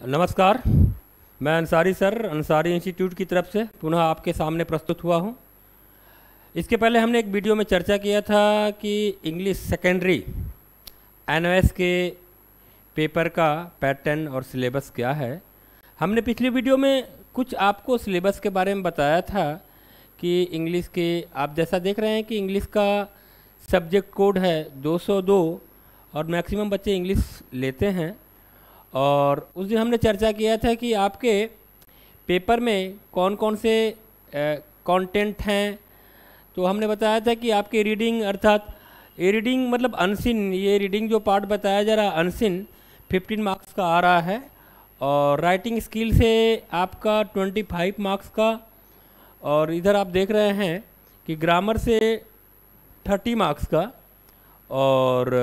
नमस्कार। मैं Ansari sir Ansari institute की तरफ से पुनः आपके सामने प्रस्तुत हुआ हूँ। इसके पहले हमने एक वीडियो में चर्चा किया था कि इंग्लिश सेकेंडरी एनओएस के पेपर का पैटर्न और सिलेबस क्या है। हमने पिछली वीडियो में कुछ आपको सिलेबस के बारे में बताया था कि इंग्लिश के आप जैसा देख रहे हैं कि इंग्लिश का सब्जेक्ट कोड है 202 और मैक्सिमम बच्चे इंग्लिश लेते हैं। और उस दिन हमने चर्चा किया था कि आपके पेपर में कौन कौन से कंटेंट हैं। तो हमने बताया था कि आपके रीडिंग अर्थात ये रीडिंग मतलब अनसिन, ये रीडिंग जो पार्ट बताया जा रहा अनसिन 15 मार्क्स का आ रहा है और राइटिंग स्किल से आपका 25 मार्क्स का। और इधर आप देख रहे हैं कि ग्रामर से 30 मार्क्स का और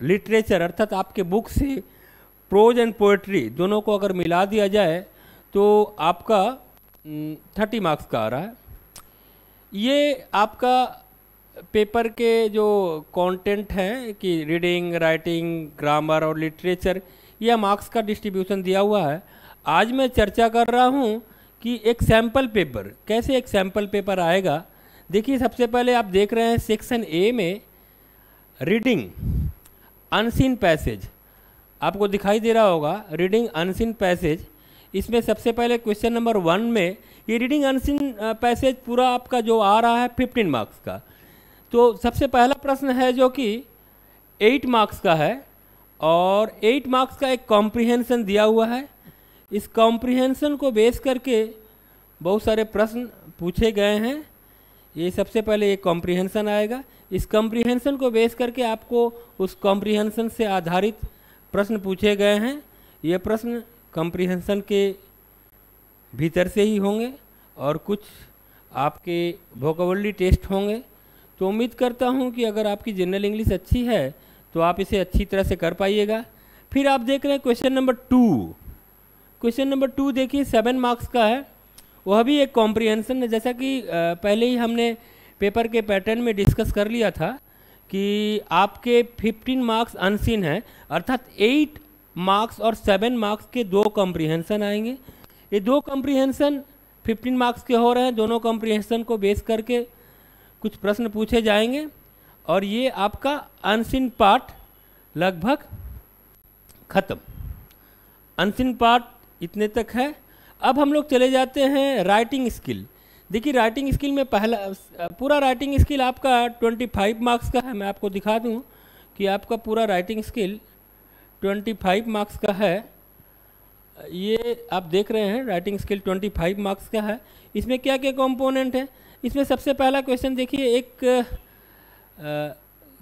लिटरेचर अर्थात आपके बुक से प्रोज एंड पोएट्री दोनों को अगर मिला दिया जाए तो आपका 30 मार्क्स का आ रहा है। ये आपका पेपर के जो कंटेंट हैं कि रीडिंग, राइटिंग, ग्रामर और लिटरेचर, यह मार्क्स का डिस्ट्रीब्यूशन दिया हुआ है। आज मैं चर्चा कर रहा हूँ कि एक सैम्पल पेपर कैसे एक सैम्पल पेपर आएगा। देखिए, सबसे पहले आप देख रहे हैं सेक्शन ए में रीडिंग अनसीन पैसेज आपको दिखाई दे रहा होगा। रीडिंग अनसीन पैसेज, इसमें सबसे पहले क्वेश्चन नंबर 1 में ये रीडिंग अनसीन पैसेज पूरा आपका जो आ रहा है 15 मार्क्स का। तो सबसे पहला प्रश्न है जो कि 8 मार्क्स का है और 8 मार्क्स का एक कॉम्प्रिहेंशन दिया हुआ है। इस कॉम्प्रिहेंशन को बेस करके बहुत सारे प्रश्न पूछे गए हैं। ये सबसे पहले एक कॉम्प्रिहेंशन आएगा। इस कॉम्प्रिहेंशन को बेस करके आपको उस कॉम्प्रिहेंशन से आधारित प्रश्न पूछे गए हैं। ये प्रश्न कॉम्प्रिहेंशन के भीतर से ही होंगे और कुछ आपके वोकैबुलरी टेस्ट होंगे। तो उम्मीद करता हूँ कि अगर आपकी जनरल इंग्लिश अच्छी है तो आप इसे अच्छी तरह से कर पाइएगा। फिर आप देख रहे हैं क्वेश्चन नंबर 2। क्वेश्चन नंबर 2 देखिए 7 मार्क्स का है। वह भी एक कॉम्प्रिहेंशन है, जैसा कि पहले ही हमने पेपर के पैटर्न में डिस्कस कर लिया था कि आपके 15 मार्क्स अनसीन है अर्थात 8 मार्क्स और 7 मार्क्स के 2 कॉम्प्रिहेंशन आएंगे। ये 2 कॉम्प्रिहेंशन 15 मार्क्स के हो रहे हैं। दोनों कॉम्प्रिहेंशन को बेस करके कुछ प्रश्न पूछे जाएंगे और ये आपका अनसीन पार्ट लगभग ख़त्म। अनसीन पार्ट इतने तक है। अब हम लोग चले जाते हैं राइटिंग स्किल। देखिए, राइटिंग स्किल में पहला पूरा राइटिंग स्किल आपका 25 मार्क्स का है। मैं आपको दिखा दूं कि आपका पूरा राइटिंग स्किल 25 मार्क्स का है। ये आप देख रहे हैं राइटिंग स्किल 25 मार्क्स का है। इसमें क्या क्या कंपोनेंट है। इसमें सबसे पहला क्वेश्चन देखिए, एक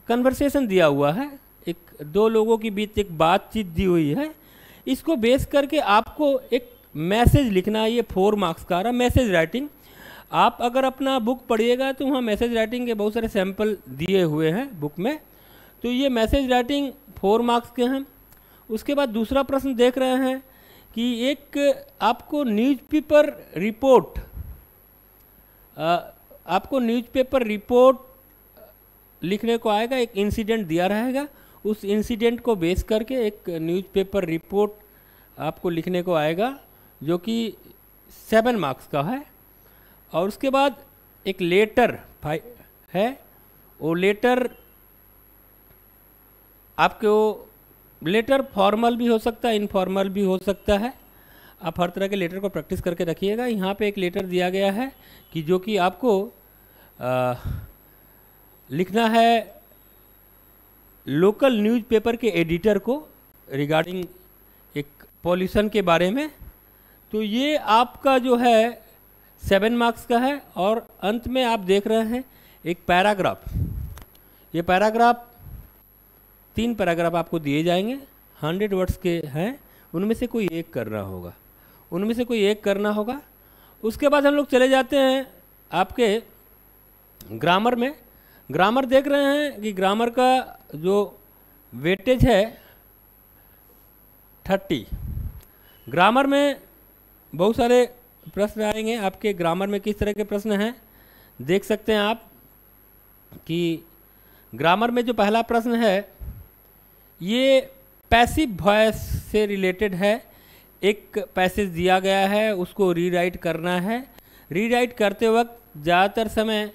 कन्वर्सेशन दिया हुआ है, एक 2 लोगों के बीच एक बातचीत दी हुई है। इसको बेस करके आपको एक मैसेज लिखना है। ये 4 मार्क्स का आ रहा है मैसेज राइटिंग। आप अगर अपना बुक पढ़िएगा तो वहाँ मैसेज राइटिंग के बहुत सारे सैंपल दिए हुए हैं बुक में। तो ये मैसेज राइटिंग 4 मार्क्स के हैं। उसके बाद दूसरा प्रश्न देख रहे हैं कि एक आपको न्यूज़पेपर रिपोर्ट लिखने को आएगा। एक इंसिडेंट दिया रहेगा, उस इंसिडेंट को बेस करके एक न्यूज़पेपर रिपोर्ट आपको लिखने को आएगा जो कि 7 मार्क्स का है। और उसके बाद एक लेटर है। वो लेटर आपको लेटर फॉर्मल भी हो सकता है, इनफॉर्मल भी हो सकता है। आप हर तरह के लेटर को प्रैक्टिस करके रखिएगा। यहाँ पे एक लेटर दिया गया है कि जो कि आपको लिखना है लोकल न्यूज़पेपर के एडिटर को रिगार्डिंग एक पॉल्यूशन के बारे में। तो ये आपका जो है 7 मार्क्स का है। और अंत में आप देख रहे हैं एक पैराग्राफ। ये पैराग्राफ 3 पैराग्राफ आपको दिए जाएंगे, 100 वर्ड्स के हैं। उनमें से कोई एक करना होगा। उसके बाद हम लोग चले जाते हैं आपके ग्रामर में। ग्रामर देख रहे हैं कि ग्रामर का जो वेटेज है 30। ग्रामर में बहुत सारे प्रश्न आएंगे। आपके ग्रामर में किस तरह के प्रश्न हैं देख सकते हैं आप कि ग्रामर में जो पहला प्रश्न है ये पैसिव वॉइस से रिलेटेड है। एक पैसेज दिया गया है, उसको रीराइट करना है। रीराइट करते वक्त ज़्यादातर समय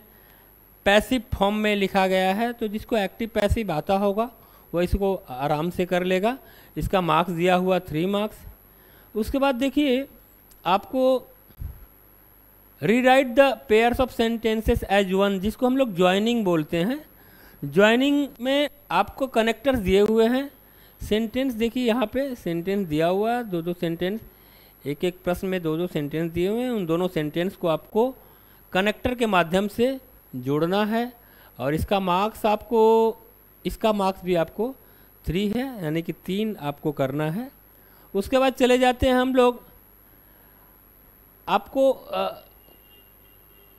पैसिव फॉर्म में लिखा गया है, तो जिसको एक्टिव पैसिव आता होगा वो इसको आराम से कर लेगा। इसका मार्क्स दिया हुआ 3 मार्क्स। उसके बाद देखिए आपको rewrite the pairs of sentences as one, जिसको हम लोग ज्वाइनिंग बोलते हैं। ज्वाइनिंग में आपको कनेक्टर्स दिए हुए हैं। सेंटेंस देखिए यहाँ पे सेंटेंस दिया हुआ, 2-2 सेंटेंस, एक एक प्रश्न में 2-2 सेंटेंस दिए हुए हैं। उन दोनों सेंटेंस को आपको कनेक्टर के माध्यम से जोड़ना है और इसका मार्क्स भी आपको 3 है, यानी कि 3 आपको करना है। उसके बाद चले जाते हैं हम लोग, आपको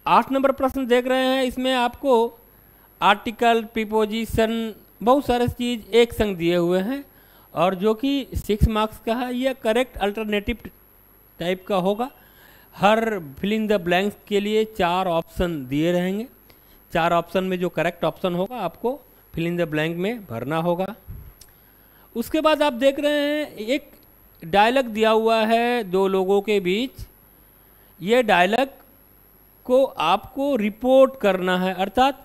8 नंबर प्रश्न देख रहे हैं। इसमें आपको आर्टिकल, प्रीपोजिशन, बहुत सारे चीज़ एक संग दिए हुए हैं और जो कि 6 मार्क्स का है। यह करेक्ट अल्टरनेटिव टाइप का होगा। हर फिल इन द ब्लैंक्स के लिए 4 ऑप्शन दिए रहेंगे। 4 ऑप्शन में जो करेक्ट ऑप्शन होगा आपको फिल इन द ब्लैंक में भरना होगा। उसके बाद आप देख रहे हैं एक डायलॉग दिया हुआ है 2 लोगों के बीच। ये डायलॉग को आपको रिपोर्ट करना है, अर्थात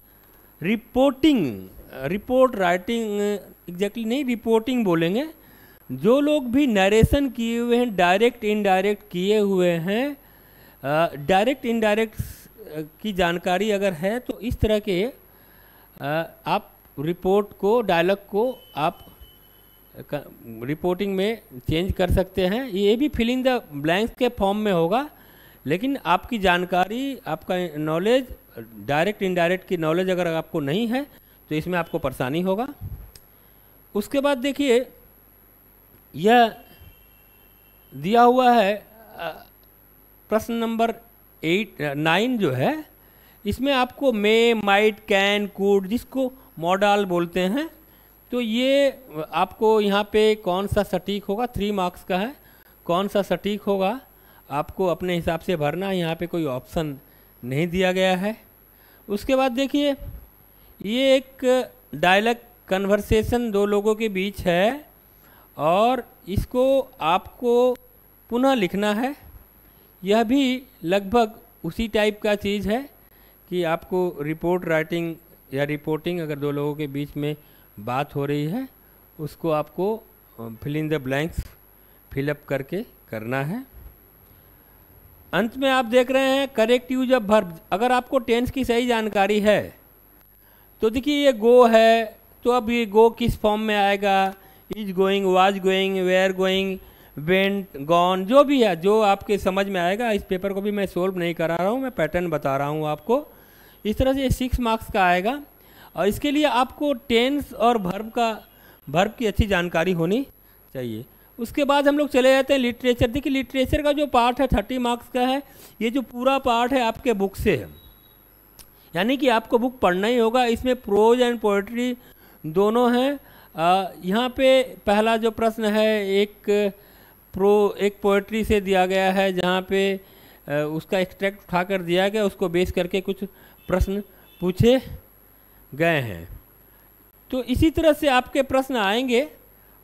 रिपोर्ट राइटिंग एग्जैक्टली नहीं, रिपोर्टिंग बोलेंगे। जो लोग भी नरेशन किए हुए हैं, डायरेक्ट इनडायरेक्ट किए हुए हैं, डायरेक्ट इनडायरेक्ट की जानकारी अगर है तो इस तरह के आप रिपोर्ट को, डायलॉग को आप रिपोर्टिंग में चेंज कर सकते हैं। ये भी फिल इन द ब्लैंक्स के फॉर्म में होगा, लेकिन आपकी जानकारी, आपका नॉलेज, डायरेक्ट इनडायरेक्ट की नॉलेज अगर आपको नहीं है तो इसमें आपको परेशानी होगा। उसके बाद देखिए यह दिया हुआ है प्रश्न नंबर 9 जो है, इसमें आपको मे, माइट, कैन, कुड, जिसको मॉडल बोलते हैं, तो ये आपको यहाँ पे कौन सा सटीक होगा, 3 मार्क्स का है, कौन सा सटीक होगा आपको अपने हिसाब से भरना है। यहाँ पे कोई ऑप्शन नहीं दिया गया है। उसके बाद देखिए ये एक डायलॉग कन्वर्सेशन 2 लोगों के बीच है और इसको आपको पुनः लिखना है। यह भी लगभग उसी टाइप का चीज़ है कि आपको रिपोर्ट राइटिंग या रिपोर्टिंग, अगर 2 लोगों के बीच में बात हो रही है, उसको आपको fill in the blanks fill up करके करना है। अंत में आप देख रहे हैं करेक्ट यूज ऑफ वर्ब। अगर आपको टेंस की सही जानकारी है तो देखिए ये गो है, तो अब ये गो किस फॉर्म में आएगा, is going, was going, were going, went, gone, जो भी है, जो आपके समझ में आएगा। इस पेपर को भी मैं सोल्व नहीं करा रहा हूँ, मैं पैटर्न बता रहा हूँ आपको। इस तरह से 6 मार्क्स का आएगा और इसके लिए आपको टेंस और वर्ब की अच्छी जानकारी होनी चाहिए। उसके बाद हम लोग चले जाते हैं लिटरेचर। देखिए लिटरेचर का जो पार्ट है 30 मार्क्स का है। ये जो पूरा पार्ट है आपके बुक से है, यानी कि आपको बुक पढ़ना ही होगा। इसमें प्रोज एंड पोएट्री दोनों हैं। यहाँ पे पहला जो प्रश्न है एक पोएट्री से दिया गया है, जहाँ पे उसका एक्सट्रैक्ट उठाकर दिया गया, उसको बेस करके कुछ प्रश्न पूछे गए हैं। तो इसी तरह से आपके प्रश्न आएंगे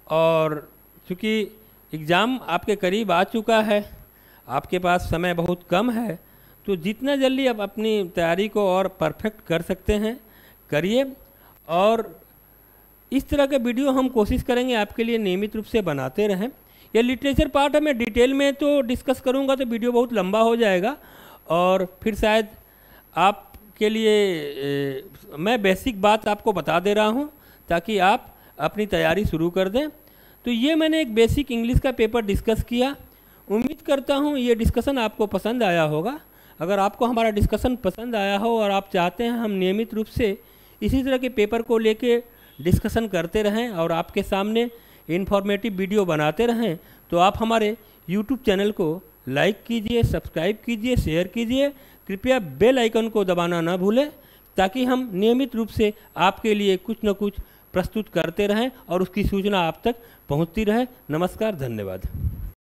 और चूँकि एग्ज़ाम आपके करीब आ चुका है, आपके पास समय बहुत कम है, तो जितना जल्दी आप अपनी तैयारी को और परफेक्ट कर सकते हैं करिए। और इस तरह के वीडियो हम कोशिश करेंगे आपके लिए नियमित रूप से बनाते रहें। यह लिटरेचर पार्ट है, मैं डिटेल में तो डिस्कस करूंगा तो वीडियो बहुत लंबा हो जाएगा और फिर शायद आपके लिए मैं बेसिक बात आपको बता दे रहा हूं ताकि आप अपनी तैयारी शुरू कर दें। तो ये मैंने एक बेसिक इंग्लिश का पेपर डिस्कस किया। उम्मीद करता हूँ ये डिस्कशन आपको पसंद आया होगा। अगर आपको हमारा डिस्कशन पसंद आया हो और आप चाहते हैं हम नियमित रूप से इसी तरह के पेपर को लेके डिस्कशन करते रहें और आपके सामने इन्फॉर्मेटिव वीडियो बनाते रहें, तो आप हमारे YouTube चैनल को लाइक कीजिए, सब्सक्राइब कीजिए, शेयर कीजिए। कृपया बेल आइकन को दबाना ना भूलें ताकि हम नियमित रूप से आपके लिए कुछ न कुछ प्रस्तुत करते रहें और उसकी सूचना आप तक पहुंचती रहे। नमस्कार, धन्यवाद।